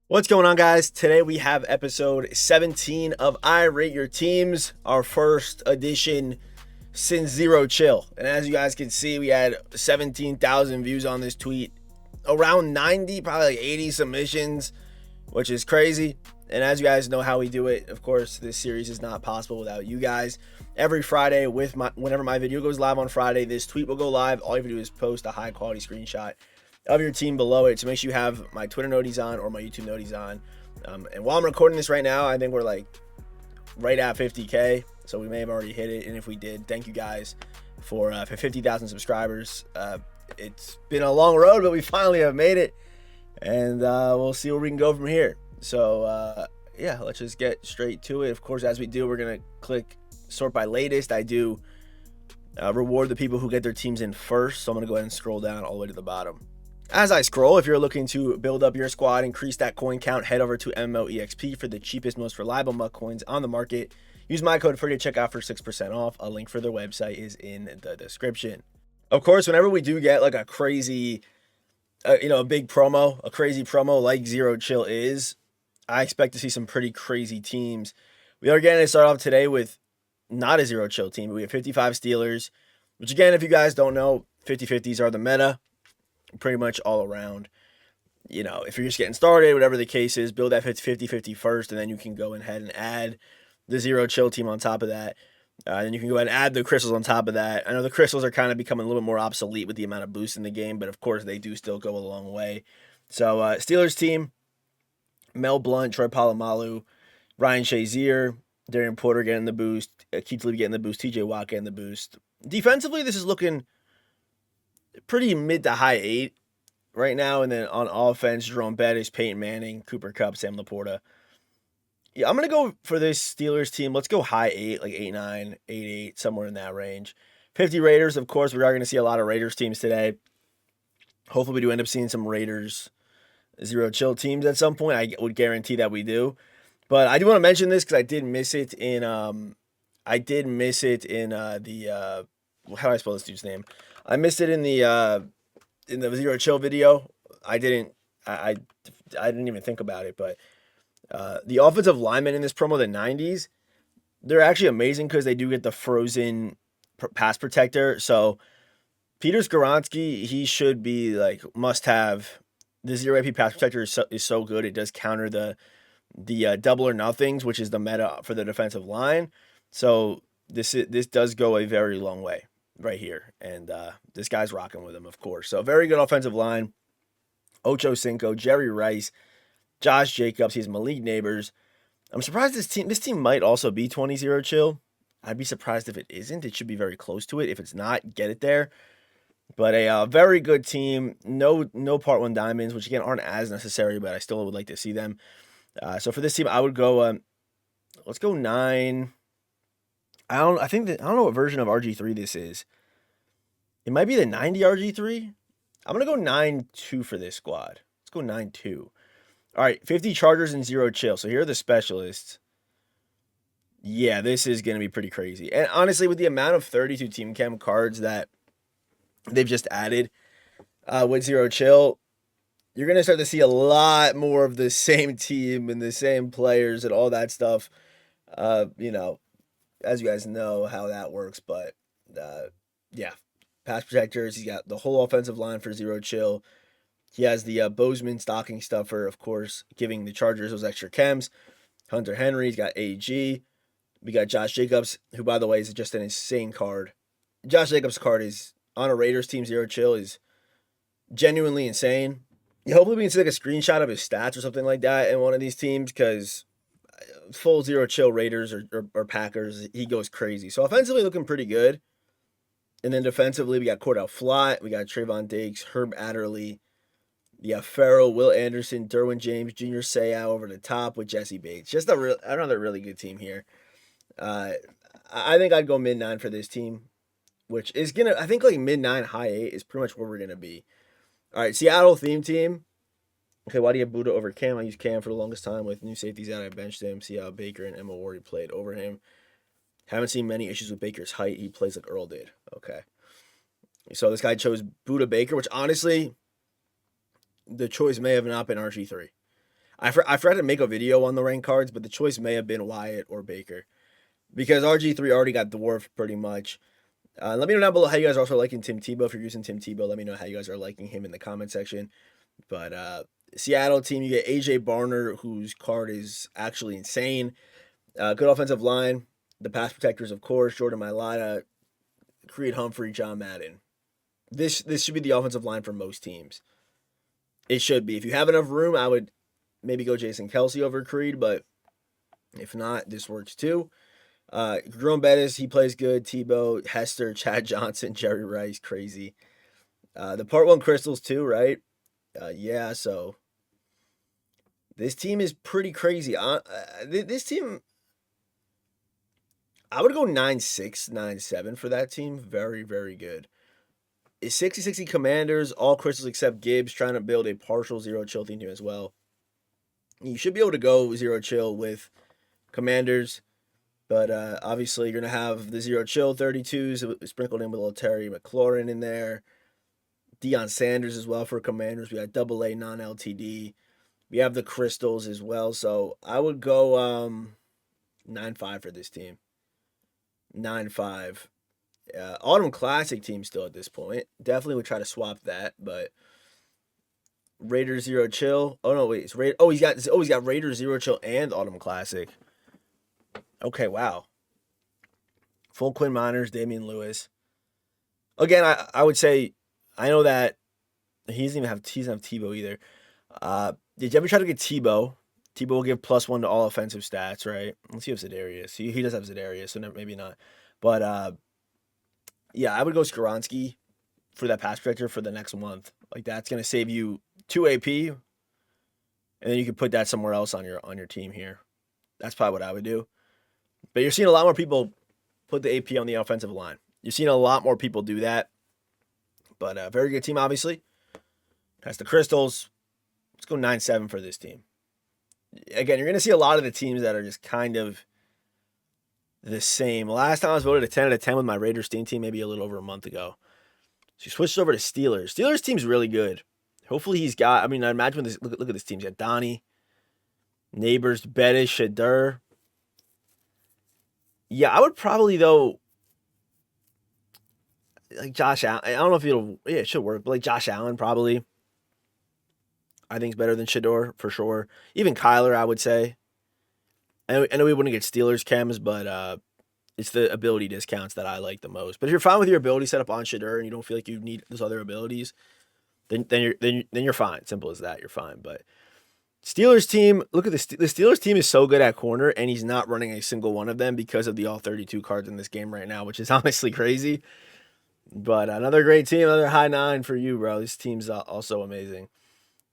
What's going on, guys? Today we have episode 17 of I Rate Your Teams, our first edition since Zero Chill. And as you guys can see, we had 17,000 views on this tweet, around 90, probably like 80 submissions, which is crazy. And as you guys know how we do it, of course, this series is not possible without you guys. Every Friday, whenever my video goes live on Friday, this tweet will go live. All you have to do is post a high quality screenshot of your team below it. So make sure you have my Twitter noties on or my YouTube noties on. And while I'm recording this right now, I think we're like right at 50K. So we may have already hit it. And if we did, thank you guys for 50,000 subscribers. It's been a long road, but we finally have made it. And we'll see where we can go from here. So, yeah, let's just get straight to it. Of course, as we do, we're going to click sort by latest. I do reward the people who get their teams in first. So I'm going to go ahead and scroll down all the way to the bottom. As I scroll, if you're looking to build up your squad, increase that coin count, head over to MMOEXP for the cheapest, most reliable MUT coins on the market. Use my code FREE to check out for 6% off. A link for their website is in the description. Of course, whenever we do get like a crazy, a big promo, a crazy promo like Zero Chill is, I expect to see some pretty crazy teams. We are going to start off today with not a Zero Chill team, but we have 55 Steelers, which again, if you guys don't know, 50-50s are the meta. Pretty much all around. If you're just getting started, whatever the case is, build that 50-50 first, and then you can go ahead and add the Zero Chill team on top of that. Then you can go ahead and add the crystals on top of that. I know the crystals are kind of becoming a little bit more obsolete with the amount of boosts in the game, but of course they do still go a long way. So Steelers team, Mel Blount, Troy Polamalu, Ryan Shazier, Darian Porter getting the boost, Keith Lee getting the boost, TJ Watt getting the boost. Defensively, this is looking pretty mid to high 8 right now. And then on offense, Jerome Bettis, Peyton Manning, Cooper Kupp, Sam Laporta. Yeah, I'm going to go for this Steelers team. Let's go high 8, like 8-9, 8-8, somewhere in that range. 50 Raiders, of course. We are going to see a lot of Raiders teams today. Hopefully we do end up seeing some Raiders Zero Chill teams at some point. I would guarantee that we do. But I do want to mention this because I did miss it in the how do I spell this dude's name? I missed it in the Zero Chill video. I didn't even think about it, but the offensive linemen in this promo, the 90s, they're actually amazing because they do get the frozen pass protector. So Peter Skoronski, he should be like must have. The zero AP pass protector is so good. It does counter the double or nothings, which is the meta for the defensive line. So this does go a very long way right here. And this guy's rocking with him, of course. So very good offensive line. Ocho Cinco, Jerry Rice, Josh Jacobs. He's Malik Neighbors. I'm surprised this team might also be 20-0 chill. I'd be surprised if it isn't. It should be very close to it. If it's not, get it there. But a very good team. No part one diamonds, which again aren't as necessary, but I still would like to see them. So for this team, I would go. Let's go 9. I don't know what version of RG3 this is. It might be the 90 RG3. I'm gonna go 9-2 for this squad. Let's go 9-2. All right, 50 Chargers and 0 Chill. So here are the specialists. Yeah, this is gonna be pretty crazy. And honestly, with the amount of 32 team chem cards that they've just added with 0 Chill, you're going to start to see a lot more of the same team and the same players and all that stuff. As you guys know how that works. But, yeah, pass protectors. He's got the whole offensive line for 0 Chill. He has the Bozeman stocking stuffer, of course, giving the Chargers those extra chems. Hunter Henry. He's got AG. We got Josh Jacobs, who, by the way, is just an insane card. Josh Jacobs' card is on a Raiders team 0 Chill is genuinely insane. Yeah, hopefully we can see like a screenshot of his stats or something like that in one of these teams because full 0 Chill Raiders or Packers, he goes crazy. So offensively looking pretty good. And then defensively, we got Cordell Flott, we got Trayvon Diggs, Herb Adderley, Farrell, Will Anderson, Derwin James, Junior Seau over the top with Jesse Bates. Just another really good team here. I think I'd go mid-9 for this team, which is I think like mid-9, high 8 is pretty much where we're gonna be. All right, Seattle theme team. Okay, why do you have Buddha over Cam? I used Cam for the longest time with new safeties out. I benched him. See how Baker and Emma Ward played over him. Haven't seen many issues with Baker's height. He plays like Earl did. Okay. So this guy chose Buddha Baker, which honestly, the choice may have not been RG3. I forgot to make a video on the ranked cards, but the choice may have been Wyatt or Baker because RG3 already got dwarfed pretty much. Let me know down below how you guys are also liking Tim Tebow. If you're using Tim Tebow, let me know how you guys are liking him in the comment section. But Seattle team, you get AJ Barner, whose card is actually insane. Good offensive line. The pass protectors, of course, Jordan Mailata, Creed Humphrey, John Madden. This should be the offensive line for most teams. It should be. If you have enough room, I would maybe go Jason Kelsey over Creed, but if not, this works too. Jerome Bettis, he plays good. Tebow, Hester, Chad Johnson, Jerry Rice, crazy. The Part 1 Crystals too, right? Yeah, so this team is pretty crazy. This team, I would go 9-6, 9-7 for that team. Very, very good. Is 60-60 Commanders, all Crystals except Gibbs, trying to build a partial zero chill team as well. You should be able to go zero chill with Commanders, but obviously you're going to have the zero chill 32s sprinkled in with a little Terry McLaurin in there. Deion Sanders as well for Commanders. We got AA non-LTD. We have the Crystals as well. So I would go 9-5 for this team. 9-5. Autumn Classic team still at this point. Definitely would try to swap that, but Raiders Zero Chill. Oh no, wait, it's he's got Raiders Zero Chill and Autumn Classic. Okay, wow. Full Quinn Miners, Damian Lewis. Again, I would say I know that he doesn't have Tebow either. Did you ever try to get Tebow? Tebow will give +1 to all offensive stats, right? Let's see if Zedarius. He does have Zedarius, so maybe not. But yeah, I would go Skoronski for that pass protector for the next month. Like that's gonna save you 2 AP, and then you can put that somewhere else on your team here. That's probably what I would do. But you're seeing a lot more people put the AP on the offensive line. You're seeing a lot more people do that. But a very good team, obviously. That's the Crystals. Let's go 9-7 for this team. Again, you're going to see a lot of the teams that are just kind of the same. Last time I was voted a 10 out of 10 with my Raiders team, maybe a little over a month ago. So he switched over to Steelers. Steelers team's really good. Hopefully he's got, I imagine this, look at this team. He's got Donnie, Neighbors, Bettis, Shadur. Yeah, I would probably, though, like Josh Allen. I don't know if it should work, but like Josh Allen probably. I think is better than Shador for sure. Even Kyler, I would say. I know we wouldn't get Steelers chems, but it's the ability discounts that I like the most. But if you're fine with your ability set up on Shador and you don't feel like you need those other abilities, then you're fine. Simple as that. You're fine. But Steelers team, look at this. The Steelers team is so good at corner, and he's not running a single one of them because of the all 32 cards in this game right now, which is honestly crazy. But another great team, another high 9 for you, bro. This team's also amazing.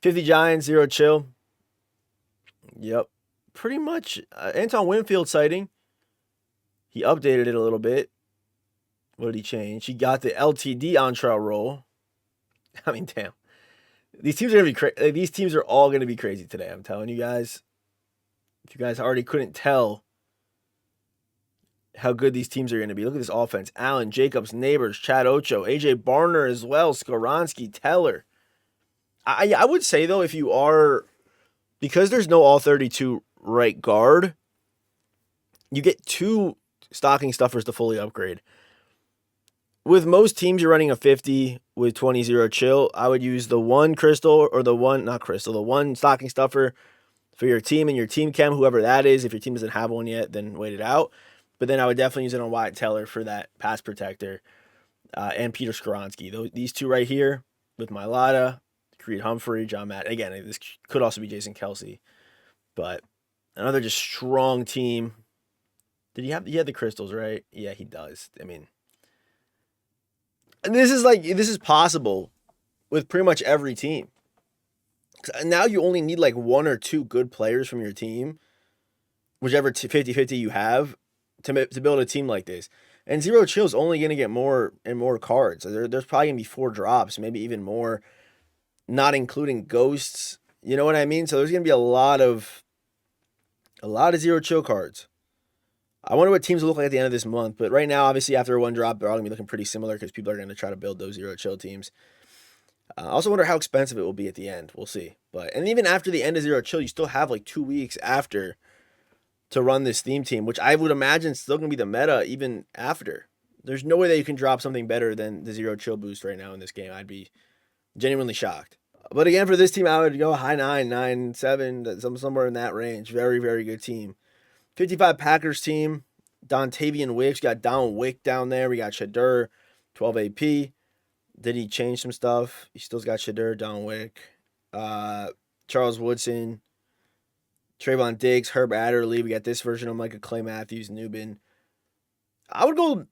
50 Giants, 0 chill. Yep. Pretty much Anton Winfield sighting. He updated it a little bit. What did he change? He got the LTD on trial roll. I mean, damn. These teams are going to be crazy. These teams are all going to be crazy today. I'm telling you guys. If you guys already couldn't tell how good these teams are going to be. Look at this offense. Allen, Jacobs, Neighbors, Chad Ocho, AJ Barner as well, Skoronski, Teller. I would say, though, if you are, because there's no all 32 right guard, you get 2 stocking stuffers to fully upgrade. With most teams, you're running a 50 with 20-0 chill. I would use the one crystal or the one stocking stuffer for your team and your team chem, whoever that is. If your team doesn't have one yet, then wait it out. But then I would definitely use it on Wyatt Teller for that pass protector and Peter Skoronski. These 2 right here with Mailata, Creed Humphrey, John Matt. Again, this could also be Jason Kelsey. But another just strong team. He had the crystals, right? Yeah, he does. And this is possible with pretty much every team. Now you only need like 1 or 2 good players from your team, whichever 50-50 you have, to build a team like this. And 0 chill is only going to get more and more cards. So there's probably going to be 4 drops, maybe even more, not including ghosts. You know what I mean? So there's going to be a lot of 0 chill cards. I wonder what teams will look like at the end of this month. But right now, obviously, after 1 drop, they're all going to be looking pretty similar because people are going to try to build those 0 chill teams. I also wonder how expensive it will be at the end. We'll see. And even after the end of Zero Chill, you still have like 2 weeks after to run this theme team, which I would imagine is still going to be the meta even after. There's no way that you can drop something better than the Zero Chill boost right now in this game. I'd be genuinely shocked. But again, for this team, I would go high 9, 9, 7, somewhere in that range. Very, very good team. 55 Packers team. Dontavian Wicks. We got Don Wick down there. We got Shadur, 12 AP. Did he change some stuff? He still's got Shadur, Don Wick. Charles Woodson, Trayvon Diggs, Herb Adderley. We got this version of Micah Clay Matthews, Newbin. I would go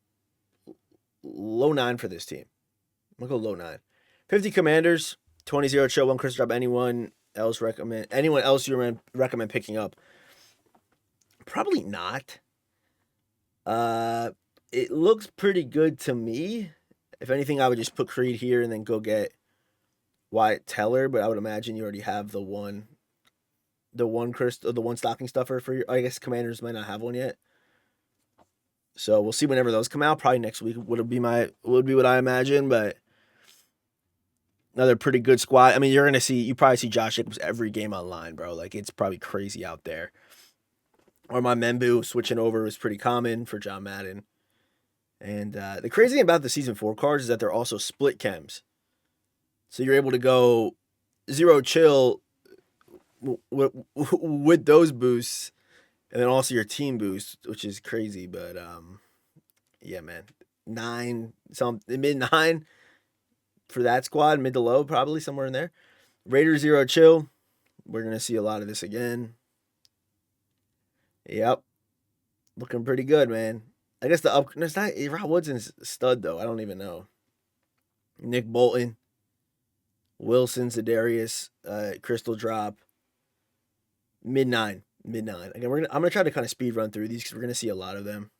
low 9 for this team. I'm going to go low 9. 50 Commanders, 20-0 Chill, 1 Chris drop. Anyone else you recommend picking up? Probably not. It looks pretty good to me. If anything, I would just put Creed here and then go get Wyatt Teller, but I would imagine you already have the one stocking stuffer for your. I guess Commanders might not have one yet. So we'll see whenever those come out. Probably next week would be what I imagine, but another pretty good squad. I mean, you probably see Josh Jacobs every game online, bro. Like it's probably crazy out there. Or my Membu switching over was pretty common for John Madden. And the crazy thing about the Season 4 cards is that they're also split chems. So you're able to go Zero Chill with those boosts, and then also your team boost, which is crazy. But yeah, man, mid 9 for that squad, mid to low, probably somewhere in there. Raiders Zero Chill. We're gonna see a lot of this again. Yep, looking pretty good, man. I guess it's not Rod Woodson's stud though. I don't even know. Nick Bolton, Wilson, Za'Darius, Crystal Drop, mid 9. Again, I'm gonna try to kind of speed run through these because we're gonna see a lot of them.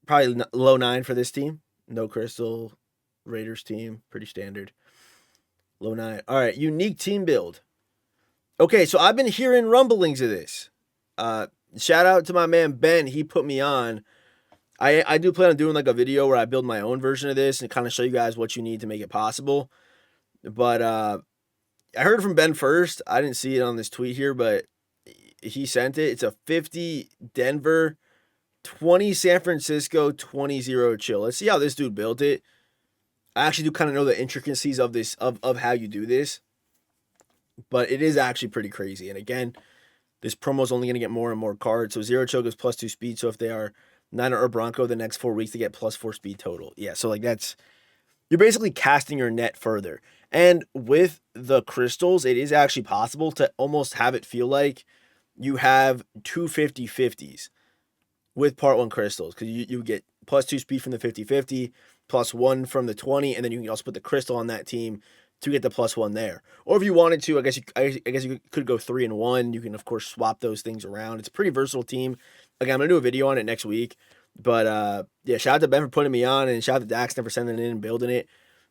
Probably low 9 for this team. No Crystal, Raiders team, pretty standard. Low 9. All right, unique team build. Okay, so I've been hearing rumblings of this. Shout out to my man Ben. He put me on. I do plan on doing like a video where I build my own version of this and kind of show you guys what you need to make it possible. But I heard from Ben first. I didn't see it on this tweet here, but he sent it. It's a 50 Denver, 20 San Francisco, 20-0 Chill. Let's see how this dude built it. I actually do kind of know the intricacies of this, of how you do this. But it is actually pretty crazy. And again, this promo is only going to get more and more cards. So Zero Chill goes +2 speed. So if they are Niner or Bronco the next 4 weeks, they get +4 speed total. Yeah, so like you're basically casting your net further. And with the crystals, it is actually possible to almost have it feel like you have two 50/50s with part 1 crystals. Because you get +2 speed from the 50/50, +1 from the 20, and then you can also put the crystal on that team to get the +1 there. Or if you wanted to, I guess you could go 3 and 1. You can of course swap those things around. It's a pretty versatile team. Again, I'm gonna do a video on it next week. But yeah, shout out to Ben for putting me on, and shout out to Dax for sending it in and building it.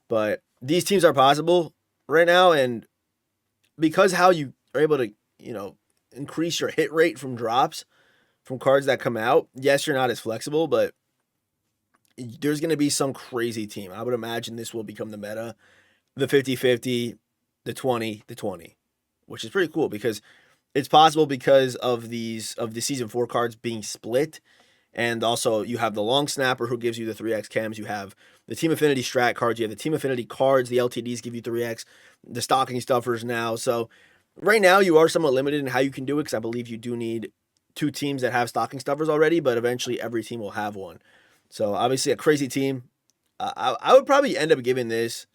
But these teams are possible right now, and because how you are able to, increase your hit rate from drops from cards that come out. Yes, you're not as flexible, but there's going to be some crazy team. I would imagine this will become the meta. The 50/50, the 20, which is pretty cool because it's possible because of the Season 4 cards being split. And also you have the long snapper who gives you the 3x chems. You have the Team Affinity strat cards. You have the Team Affinity cards. The LTDs give you 3x. The stocking stuffers now. So right now you are somewhat limited in how you can do it because I believe you do need 2 teams that have stocking stuffers already, but eventually every team will have one. So obviously a crazy team. I would probably end up giving this.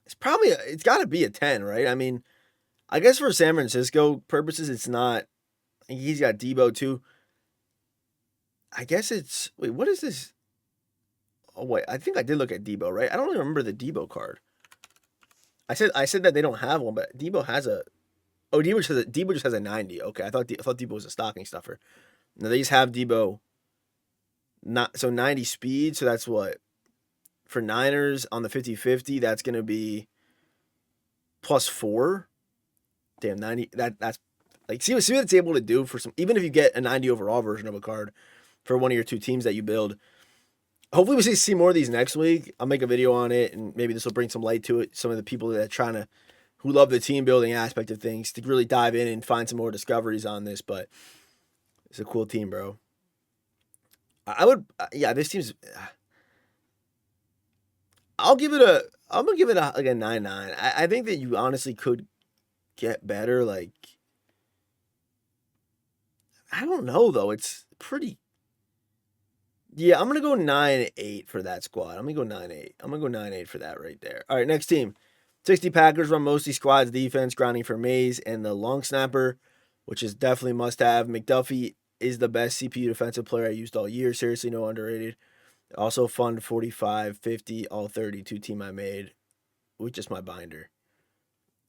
It's got to be a 10, right? I mean, I guess for San Francisco purposes, it's not. He's got Debo too. I guess wait, what is this? Oh wait, I think I did look at Debo, right? I don't really remember the Debo card. I said that they don't have one, but Debo has a. Oh, Debo just has a 90. Okay, I thought Debo was a stocking stuffer. No, they just have Debo. Not so 90 speed. So that's what for Niners on the 50/50. That's gonna be +4. Damn, 90. That's like see what it's able to do for some. Even if you get a 90 overall version of a card for one of your 2 teams that you build, Hopefully we see more of these next week. I'll make a video on it, and maybe this will bring some light to it. Some of the people that are who love the team building aspect of things, to really dive in and find some more discoveries on this. But it's a cool team, bro. I would, yeah, this team's. I'm gonna give it like a 9-9. I think that you honestly could get better. Like, I don't know though. It's pretty. Yeah, I'm gonna go 9-8 for that squad. I'm gonna go 9-8. I'm gonna go 9-8 for that right there. All right, next team. 60 Packers run mostly squads defense, grounding for Mays and the long snapper, which is definitely must have. McDuffie is the best CPU defensive player I used all year. Seriously, no underrated. Also fund 45, 50, all 32 team I made with just my binder.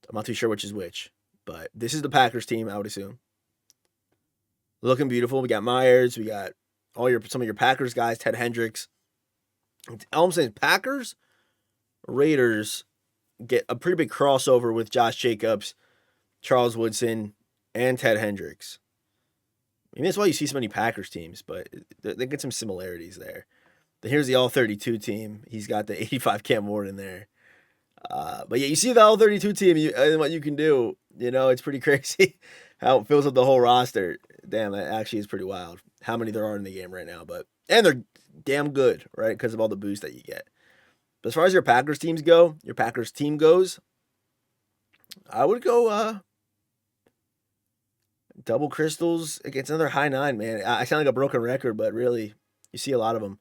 I'm not too sure which is which, but this is the Packers team, I would assume. Looking beautiful. We got Myers. We got some of your Packers guys, Ted Hendricks. All I'm saying is Packers, Raiders get a pretty big crossover with Josh Jacobs, Charles Woodson, and Ted Hendricks. I mean, that's why you see so many Packers teams, but they get some similarities there. Then here's the All-32 team. He's got the 85 Cam Ward in there. But yeah, you see the All-32 team and what you can do. You know, it's pretty crazy how it fills up the whole roster. Damn, that actually is pretty wild how many there are in the game right now. And they're damn good, right? Because of all the boosts that you get. But as far as your Packers team goes, I would go double crystals against another high 9, man. I sound like a broken record, but really, you see a lot of them.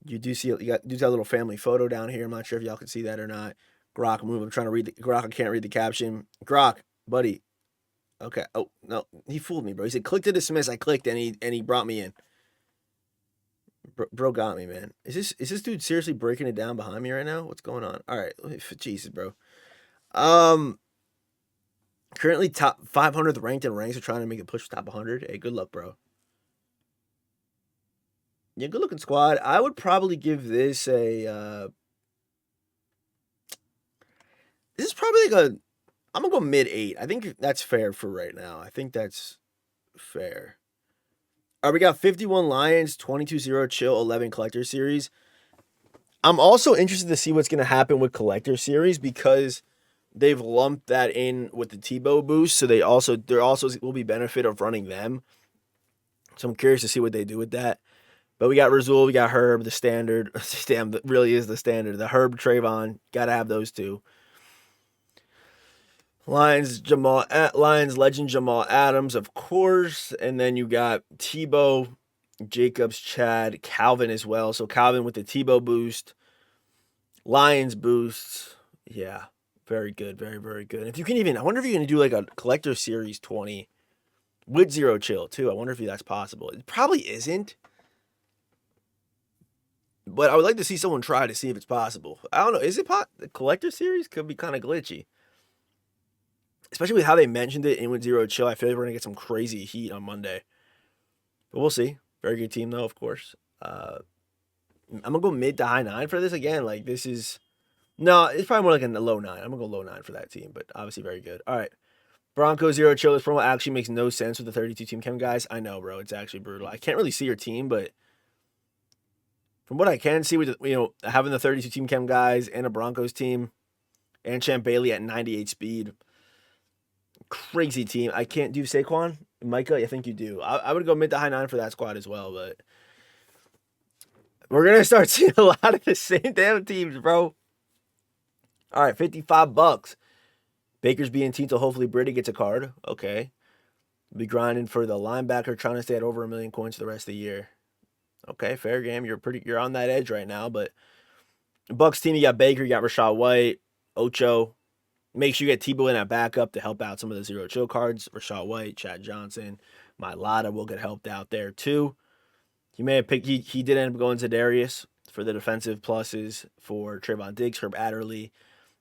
You do see a little family photo down here. I'm not sure if y'all can see that or not. Grok, move. I'm trying to read Grok. I can't read the caption. Grok, buddy. Okay. Oh no, he fooled me, bro. He said click to dismiss. I clicked and he brought me in. Bro got me, man. Is this dude seriously breaking it down behind me right now? What's going on? All right, Jesus, bro. Currently top 500th ranked in ranks. Are trying to make a push for top 100. Hey, good luck, bro. Yeah, good looking squad. I would probably give this a. This is probably like a. I'm gonna go mid-8. I think that's fair for right now. I think that's fair. All right, we got 51 Lions, 22-0 Chill, 11 Collector Series. I'm also interested to see what's gonna happen with Collector Series because they've lumped that in with the Tebow boost, so there also will be benefit of running them. So I'm curious to see what they do with that. But we got Razul, we got Herb, the standard. Damn, that really is the standard. The Herb, Trayvon, gotta have those two. Lions legend Jamal Adams, of course, and then you got Tebow, Jacobs, Chad, Calvin as well. So Calvin with the Tebow boost, Lions boosts, yeah, very good, very very good. If you can even, I wonder if you can do like a collector series 20 with zero chill too. I wonder if that's possible. It probably isn't, but I would like to see someone try to see if it's possible. I don't know. Is it the collector series could be kind of glitchy. Especially with how they mentioned it in with zero chill, I feel like we're gonna get some crazy heat on Monday. But we'll see. Very good team though, of course. I'm gonna go mid to high 9 for this again. Like this is it's probably more like in the low 9. I'm gonna go low 9 for that team, but obviously very good. All right. Broncos zero chill. This promo actually makes no sense with the 32 team chem guys. I know, bro. It's actually brutal. I can't really see your team, but from what I can see with having the 32 team chem guys and a Broncos team and Champ Bailey at 98 speed. Crazy team. I can't do Saquon. Micah, I think you do. I would go mid to high 9 for that squad as well, but we're going to start seeing a lot of the same damn teams, bro. All right, $55. Baker's being team, so hopefully Brady gets a card. Okay. Be grinding for the linebacker, trying to stay at over 1 million coins the rest of the year. Okay, fair game. You're on that edge right now, but Bucks team, you got Baker, you got Rashad White, Ocho. Make sure you get Tebow in at backup to help out some of the zero chill cards. Rashad White, Chad Johnson, Mailata will get helped out there too. He may have picked. He did end up going to Darius for the defensive pluses for Trayvon Diggs, Herb Adderley,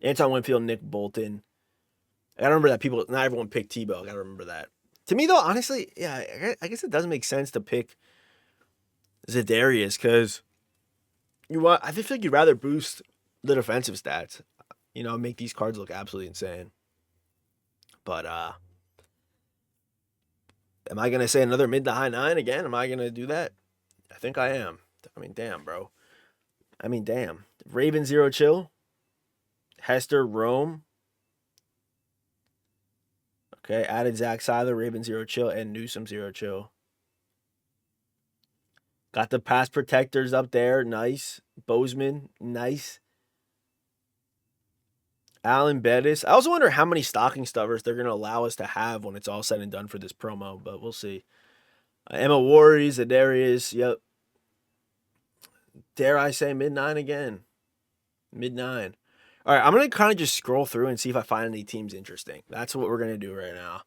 Anton Winfield, Nick Bolton. I gotta remember that not everyone picked Tebow. I gotta remember that. To me though, honestly, yeah, I guess it doesn't make sense to pick Za'Darius because I feel like you'd rather boost the defensive stats. Make these cards look absolutely insane. But am I going to say another mid to high 9 again? Am I going to do that? I think I am. I mean, damn, bro. I mean, damn. Raven zero chill. Hester Rome. Okay, added Zach Seiler, Raven zero chill, and Newsom zero chill. Got the pass protectors up there. Nice. Bozeman. Nice. Alan Bettis. I also wonder how many stocking stuffers they're going to allow us to have when it's all said and done for this promo, but we'll see. Emma Warriors, Adarius. Yep. Dare I say mid 9 again? Mid 9. All right, I'm going to kind of just scroll through and see if I find any teams interesting. That's what we're going to do right now.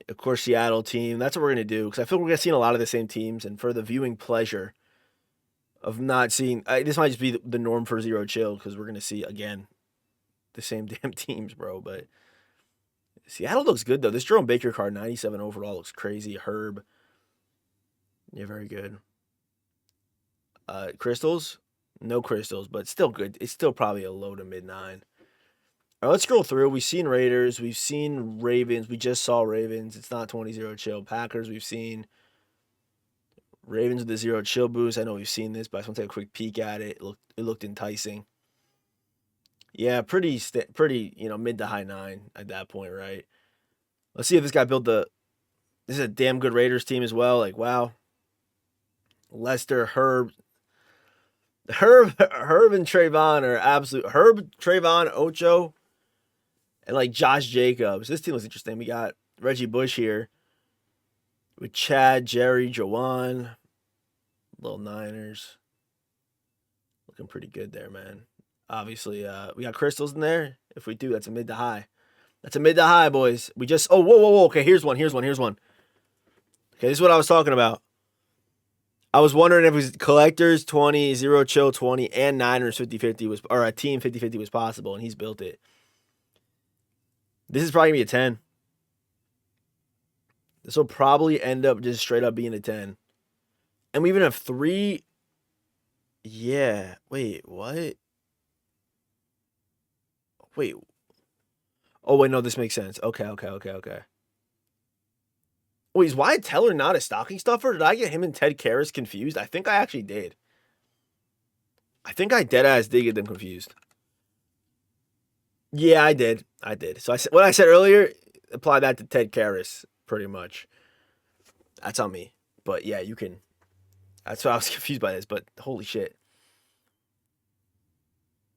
Of course, Seattle team. That's what we're going to do because I feel we're going to see a lot of the same teams. And for the viewing pleasure of not seeing, this might just be the norm for Zero Chill because we're going to see, again, the same damn teams, bro. But Seattle looks good, though. This Jerome Baker card, 97 overall, looks crazy. Herb. Yeah, very good. Crystals? No crystals, but still good. It's still probably a low to mid 9. All right, let's scroll through. We've seen Raiders. We've seen Ravens. We just saw Ravens. It's not 20-0 chill. Packers, we've seen Ravens with the 0 chill boost. I know we've seen this, but I just want to take a quick peek at it. It looked enticing. Yeah, pretty, mid to high 9 at that point, right? Let's see if this guy built this is a damn good Raiders team as well. Like, wow. Lester, Herb, and Trayvon are absolute. Herb, Trayvon, Ocho, and like Josh Jacobs. This team looks interesting. We got Reggie Bush here with Chad, Jerry, Jawan, little Niners. Looking pretty good there, man. Obviously, we got crystals in there. If we do, that's a mid to high. That's a mid to high, boys. We just whoa. Okay, here's one. Okay, this is what I was talking about. I was wondering if it was collectors 20, 0 chill 20, and Niners 50-50 was, or a team 50-50 was possible, and he's built it. This is probably gonna be a 10. This will probably end up just straight up being a 10. And we even have 3. Yeah. Wait, what? Wait. Oh, wait, no, this makes sense. Okay. Wait, is Wyatt Teller not a stocking stuffer? Did I get him and Ted Karras confused? I think I actually did. I think I deadass did get them confused. Yeah, I did. So what I said earlier, apply that to Ted Karras, pretty much. That's on me. But yeah, you can. That's why I was confused by this, but holy shit.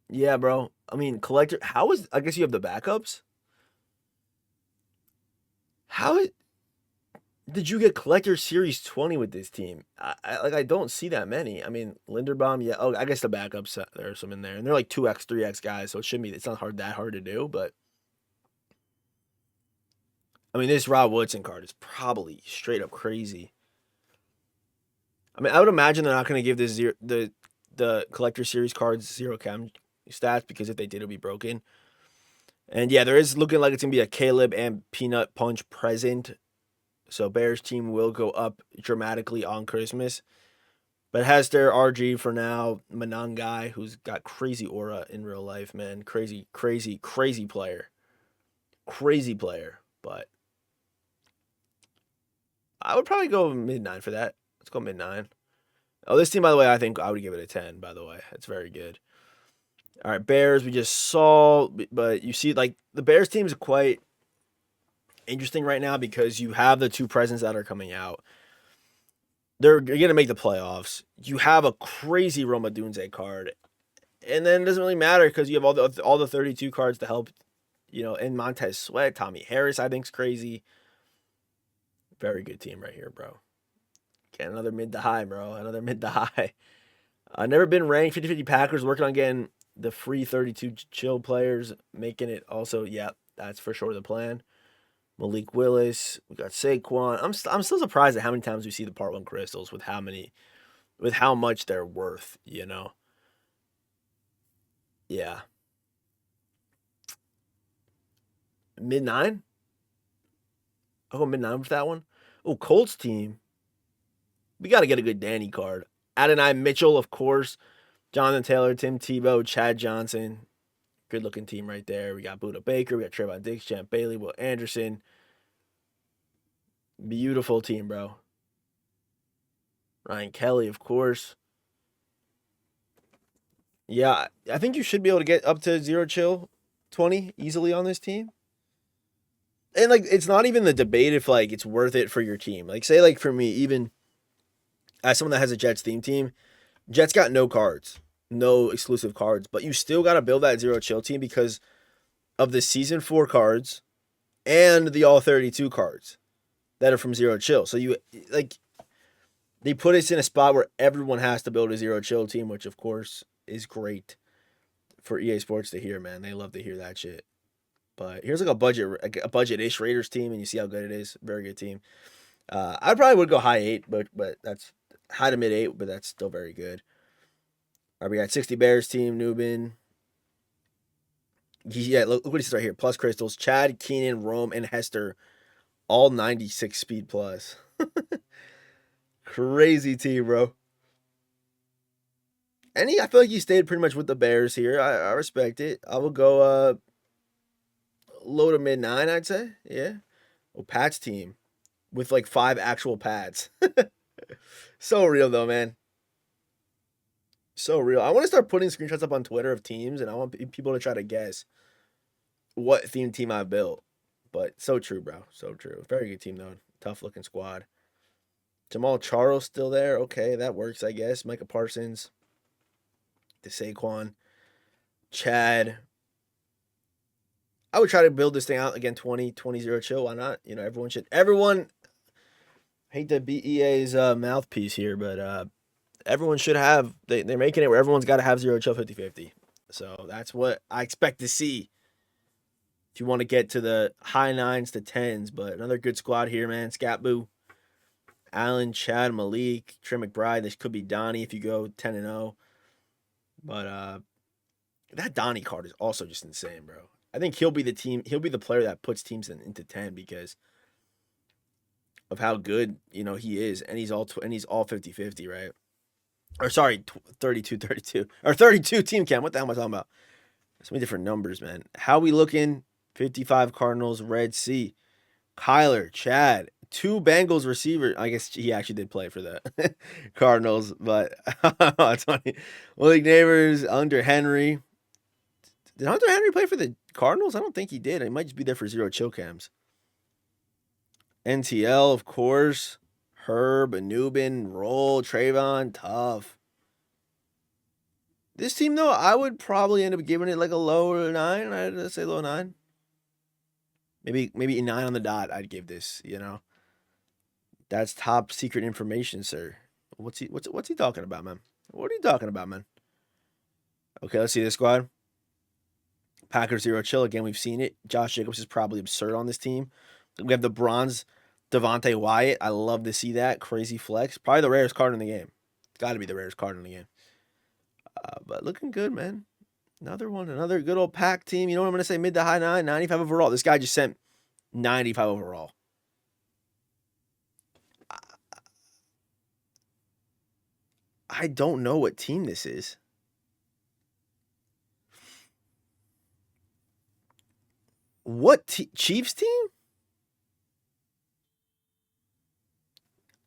Yeah, bro. I mean, collector. I guess you have the backups? How did you get collector series 20 with this team? I don't see that many. I mean, Linderbaum, yeah. Oh, I guess the backups, there are some in there. And they're like 2x, 3x guys, so it's not that hard to do, but I mean, this Rob Woodson card is probably straight up crazy. I mean, I would imagine they're not going to give this the collector series cards 0 chem stats because if they did, it'd be broken. And yeah, there is looking like it's going to be a Caleb and Peanut Punch present. So Bears team will go up dramatically on Christmas. But Hester, RG for now, Manangai, who's got crazy aura in real life, man. Crazy player. Crazy player. But I would probably go mid 9 for that. Let's go mid 9. Oh, this team, by the way, I think I would give it a 10, by the way. It's very good. All right, Bears, we just saw, but you see, like, the Bears team is quite interesting right now because you have the 2 presents that are coming out. They're going to make the playoffs. You have a crazy Roma Dunze card. And then it doesn't really matter because you have all the 32 cards to help, and Montez Sweat, Tommy Harris, I think is crazy. Very good team right here, bro. Get another mid to high, bro. Another mid to high. Never been ranked. 50-50 Packers working on getting the free 32 chill players, making it also, yeah, that's for sure the plan. Malik Willis, we got Saquon. I'm still surprised at how many times we see the Part 1 crystals with how much they're worth, Yeah. Mid 9? I'll go mid 9 with that one. Oh, Colts team. We got to get a good Danny card. Adonai Mitchell, of course. Jonathan Taylor, Tim Tebow, Chad Johnson. Good looking team right there. We got Buda Baker. We got Trevon Diggs, Champ Bailey, Will Anderson. Beautiful team, bro. Ryan Kelly, of course. Yeah, I think you should be able to get up to zero chill 20 easily on this team. And like it's not even the debate if like it's worth it for your team. Like say like for me, even as someone that has a Jets theme team, Jets got no cards, no exclusive cards, but you still got to build that zero chill team because of the season 4 cards and the all 32 cards that are from zero chill. So you like they put us in a spot where everyone has to build a zero chill team, which of course is great for EA Sports to hear, man. They love to hear that shit. But here's like a budget-ish Raiders team, and you see how good it is. Very good team. I probably would go high 8, but that's high to mid 8, but that's still very good. All right, we got 60 Bears team, Newbin. Yeah, look what he says right here. Plus crystals, Chad, Keenan, Rome, and Hester, all 96 speed plus. Crazy team, bro. I feel like he stayed pretty much with the Bears here. I respect it. I will go low to mid 9, I'd say. Yeah. Oh, Pat's team with like 5 actual pads. So real though, man. So real. I want to start putting screenshots up on Twitter of teams, and I want people to try to guess what theme team I built. But so true, bro. So true. Very good team though. Tough looking squad. Jamal Charles still there. Okay, that works, I guess. Micah Parsons, the Saquon, Chad. I would try to build this thing out again 20-0 chill. Why not? You know, everyone hate to be EA's mouthpiece here, but everyone should have they're making it where everyone's got to have zero chill 50-50. So that's what I expect to see if you want to get to the high 9s to 10s. But another good squad here, man. Scatboo, Allen, Chad, Malik, Trey McBride. This could be Donnie if you go 10-0. But that Donnie card is also just insane, bro. I think he'll be the player that puts teams into 10 because of how good, he is, and he's all 50-50, right? Or sorry, 32-32 or 32 team cam. What the hell am I talking about? So many different numbers, man. How we looking? 55 Cardinals, Red Sea, Kyler, Chad, 2 Bengals receivers. I guess he actually did play for the Cardinals, but it's funny. Malik Neighbors, Hunter Henry. Did Hunter Henry play for the Cardinals? I don't think he did. He might just be there for zero chill cams. NTL, of course. Herb, Anubin, Roll, Trayvon, tough. This team, though, I would probably end up giving it like a low 9. I'd say low 9. Maybe a 9 on the dot. I'd give this. That's top secret information, sir. What's he talking about, man? What are you talking about, man? Okay, let's see this squad. Packers zero chill again. We've seen it. Josh Jacobs is probably absurd on this team. We have the bronze Devontae Wyatt. I love to see that crazy flex. Probably the rarest card in the game. It's got to be the rarest card in the game. But looking good, man. Another good old pack team. You know what I'm going to say? Mid to high 9, 95 overall. This guy just sent 95 overall. I don't know what team this is. What Chiefs team?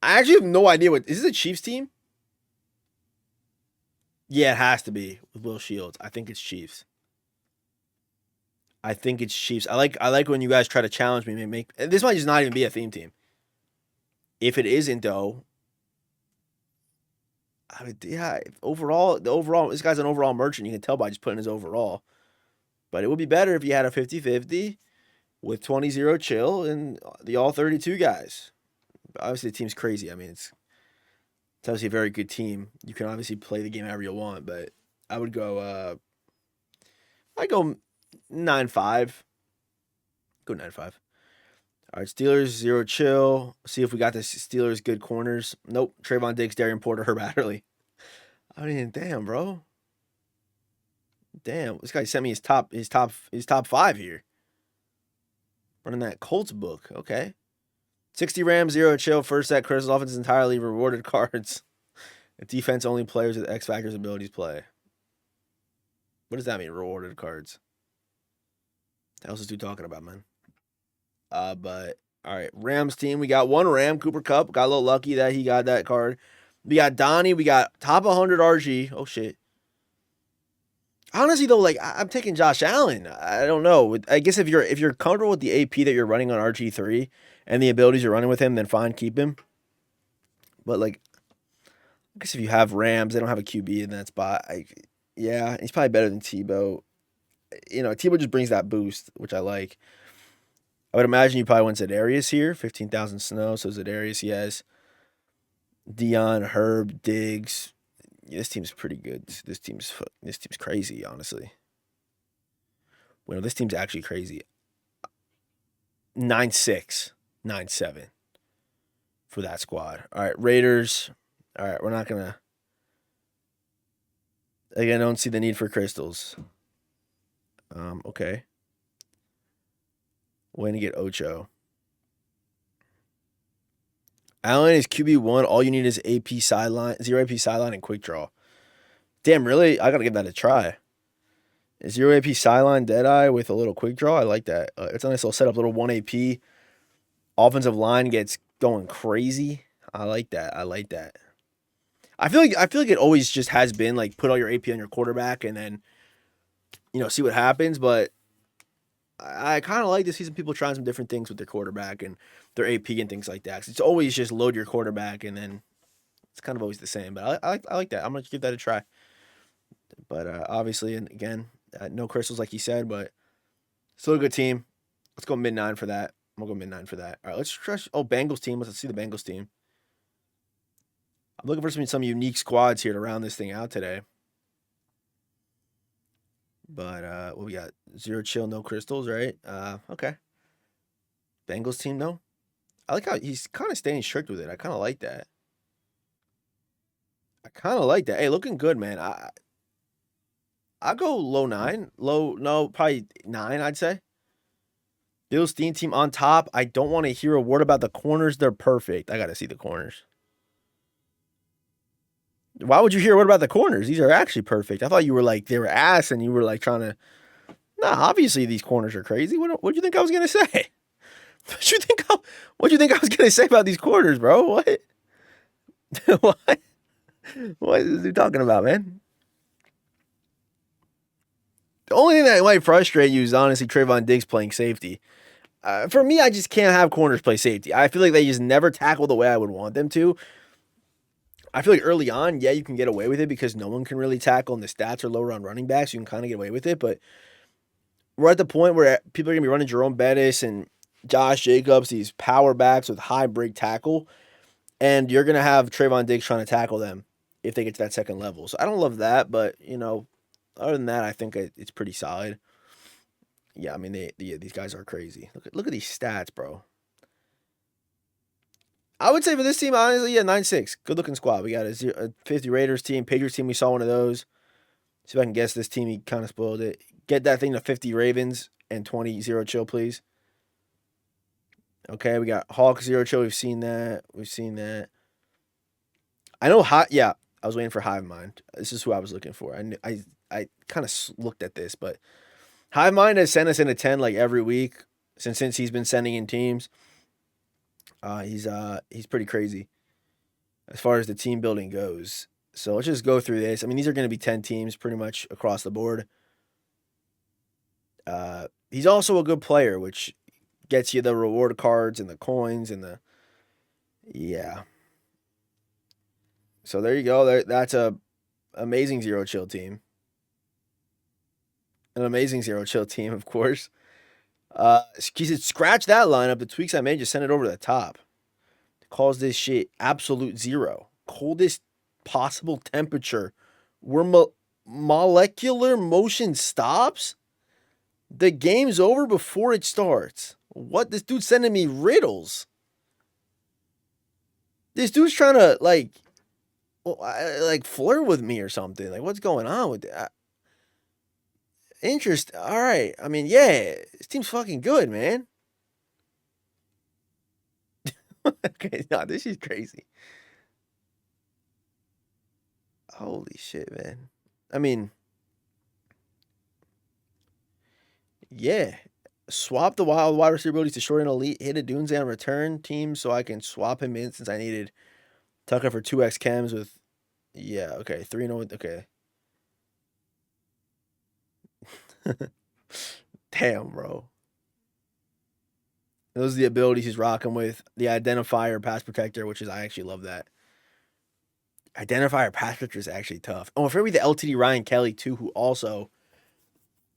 I actually have no idea is this a Chiefs team? Yeah, it has to be with Will Shields. I think it's Chiefs. I like when you guys try to challenge me. This might just not even be a theme team. If it isn't though, I mean, yeah. The overall, this guy's an overall merchant. You can tell by just putting his overall. But it would be better if you had a 50-50 with 20-0 chill and the all 32 guys. Obviously, the team's crazy. I mean, it's obviously a very good team. You can obviously play the game however you want, but I would go. I go 9-5. Go 9-5. All right, Steelers zero chill. See if we got the Steelers good corners. Nope. Trayvon Diggs, Darian Porter, Herb Adderley. I mean, damn, bro. Damn, this guy sent me his top 5 here. Running that Colts book. Okay. 60 Rams, 0 chill. First set, Chris' offense is entirely rewarded cards. Defense only players with X Factors abilities play. What does that mean, rewarded cards? What else is dude talking about, man? But all right, Rams team. We got one Ram, Cooper Cup. Got a little lucky that he got that card. We got Donnie. We got top 100 RG. Oh shit. Honestly though, like I'm taking Josh Allen. I don't know. I guess if you're comfortable with the AP that you're running on RG3 and the abilities you're running with him, then fine, keep him. But like, I guess if you have Rams, they don't have a QB in that spot. Yeah, he's probably better than Tebow. Tebow just brings that boost, which I like. I would imagine you probably want Zedarius here. 15,000 snow, so Zedarius, yes. Dion, Herb, Diggs. Yeah, this team's pretty good. This team's crazy, honestly. Well, this team's actually crazy. 9-6, 9-7 for that squad. All right, Raiders. All right, we're not gonna. Again, I don't see the need for crystals. Okay. Way to get Ocho. Allen is QB1. All you need is AP sideline, 0 AP sideline, and quick draw. Damn, really? I gotta give that a try. 0 AP sideline, Deadeye with a little quick draw. I like that. It's a nice little setup. Little 1 AP. Offensive line gets going crazy. I like that. I like that. I feel like it always just has been like put all your AP on your quarterback and then see what happens. But I kind of like to see some people trying some different things with their quarterback and their AP and things like that. 'Cause it's always just load your quarterback and then it's kind of always the same. But I like that. I'm gonna give that a try. But obviously, and again, no crystals like you said, but still a good team. Let's go mid-9 for that. I'm gonna go mid-9 for that. All right, let's try. Oh, Bengals team. Let's see the Bengals team. I'm looking for some unique squads here to round this thing out today. But what we got? 0 chill, no crystals, right? Okay. Bengals team, no. I like how he's kind of staying strict with it. I kind of like that. Hey, looking good, man. I go low 9, low no, probably 9. I'd say. Bills team on top. I don't want to hear a word about the corners. They're perfect. I got to see the corners. Why would you hear a word about the corners? These are actually perfect. I thought you were like they were ass, and you were like trying to. Nah, obviously these corners are crazy. What do you think I was gonna say? What do you think I was gonna say about these corners, bro? What? What? What is he talking about, man? The only thing that might frustrate you is honestly Trayvon Diggs playing safety. For me, I just can't have corners play safety. I feel like they just never tackle the way I would want them to. I feel like early on, yeah, you can get away with it because no one can really tackle and the stats are lower on running backs. You can kind of get away with it. But we're at the point where people are going to be running Jerome Bettis and Josh Jacobs, these power backs with high break tackle. And you're going to have Trayvon Diggs trying to tackle them if they get to that second level. So I don't love that. But, other than that, I think it's pretty solid. Yeah, I mean, these guys are crazy. Look at these stats, bro. I would say for this team, honestly, yeah, 9-6. Good looking squad. We got a 50 Raiders team, Patriots team. We saw one of those. See if I can guess this team. He kind of spoiled it. Get that thing to 50 Ravens and 20 0 chill, please. Okay, we got Hawks 0 chill. We've seen that. I know hot. Yeah, I was waiting for Hive Mind. This is who I was looking for. I kind of looked at this, but Hive Mind has sent us in a 10 like every week since he's been sending in teams. He's pretty crazy as far as the team building goes. So let's just go through this. I mean, these are going to be 10 teams pretty much across the board. He's also a good player, which gets you the reward cards and the coins and the yeah. So there you go. That's a amazing 0 chill team. An amazing 0 chill team, of course. He said, scratch that lineup. The tweaks I made, just send it over to the top. Calls this shit absolute zero. Coldest possible temperature. Where molecular motion stops? The game's over before it starts. What? This dude's sending me riddles. This dude's trying to, flirt with me or something. Like, what's going on with that? Interest. All right. I mean, yeah, this team's fucking good, man. Okay, no, this is crazy. Holy shit, man. I mean, yeah. Swap the wild wide receiver abilities to short and elite, hit a Doomsday on return team so I can swap him in since I needed Tucker for 2x chems with, yeah, okay, 3 no, okay. Damn, bro. Those are the abilities he's rocking with. The identifier pass protector, which is, I actually love that. Identifier pass protector is actually tough. Oh, for me, the LTD Ryan Kelly, too, who also,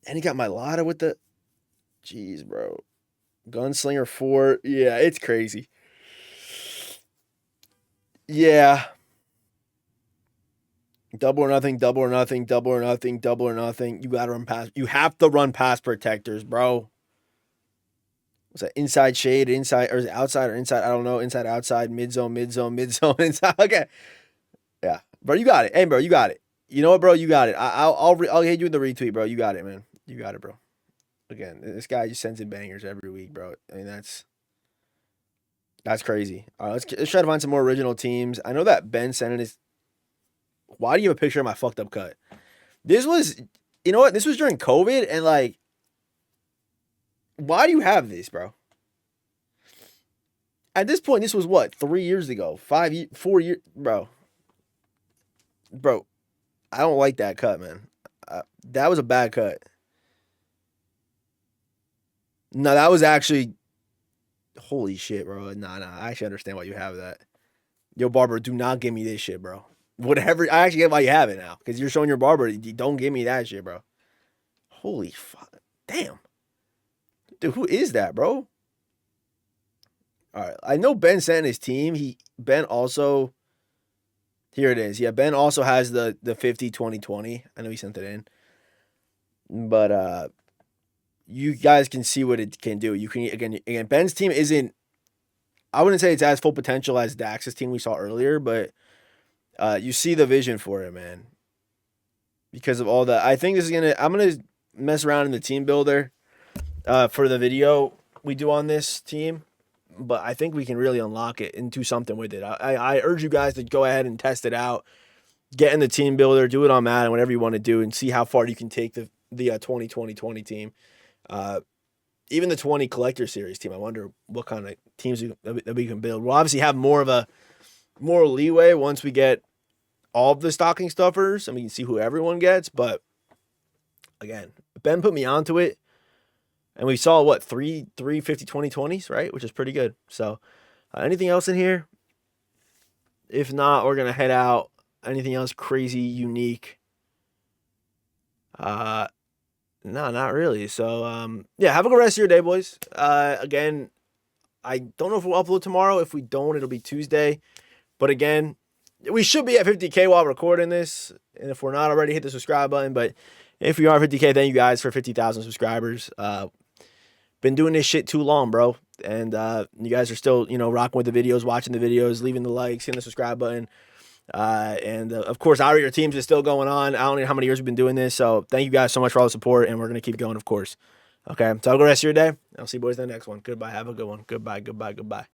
and he got my Lotta with the, jeez, bro. Gunslinger 4. Yeah, it's crazy. Yeah. Double or nothing, double or nothing, double or nothing, double or nothing. You gotta run pass. You have to run pass protectors, bro. Was that inside shade, inside, or is it outside or inside? I don't know. Inside, outside, mid zone, mid zone, mid zone, inside. Okay. Yeah. Bro, you got it. Hey, bro, you got it. You know what, bro? You got it. I'll hit you with the retweet, bro. You got it, man. You got it, bro. Again, this guy just sends in bangers every week, bro. I mean, that's crazy. All right, let's try to find some more original teams. I know that Ben sent in his. Why do you have a picture of my fucked up cut? This was, you know what? This was during COVID, and like, why do you have this, bro? At this point, this was what, 3 years ago, 5 years, 4 years, bro. Bro, I don't like that cut, man. That was a bad cut. No, that was actually, holy shit, bro. Nah. I actually understand why you have that. Yo, barber, do not give me this shit, bro. Whatever. I actually get why you have it now, because you're showing your barber. Don't give me that shit, bro. Holy fuck, damn, dude, who is that, bro? All right, I know Ben sent his team. Ben also, here it is. Yeah, Ben also has the 50-20-20. I know he sent it in, but you guys can see what it can do. You can again. Ben's team isn't. I wouldn't say it's as full potential as Dax's team we saw earlier, but you see the vision for it, man. Because of all that, I think this is gonna. I'm gonna mess around in the team builder for the video we do on this team, but I think we can really unlock it and do something with it. I urge you guys to go ahead and test it out. Get in the team builder, do it on Madden, whatever you want to do, and see how far you can take the 20-20-20 team. Even the 20 collector series team. I wonder what kind of teams that we can build. We'll obviously have more leeway once we get all of the stocking stuffers and we can see who everyone gets. But again, Ben put me onto it, and we saw what three 50-20-20s, right? Which is pretty good. So anything else in here? If not, we're gonna head out. Anything else crazy, unique? No, not really. So yeah, have a good rest of your day, boys. Again, I don't know if we'll upload tomorrow. If we don't, it'll be Tuesday. But again, we should be at 50K while recording this. And if we're not already, hit the subscribe button. But if we are 50K, thank you guys for 50,000 subscribers. Been doing this shit too long, bro. And you guys are still, rocking with the videos, watching the videos, leaving the likes, hitting the subscribe button. And of course, Our Your Teams is still going on. I don't know how many years we've been doing this. So thank you guys so much for all the support. And we're going to keep going, of course. Okay. So have a good rest of your day. I'll see you boys in the next one. Goodbye. Have a good one. Goodbye.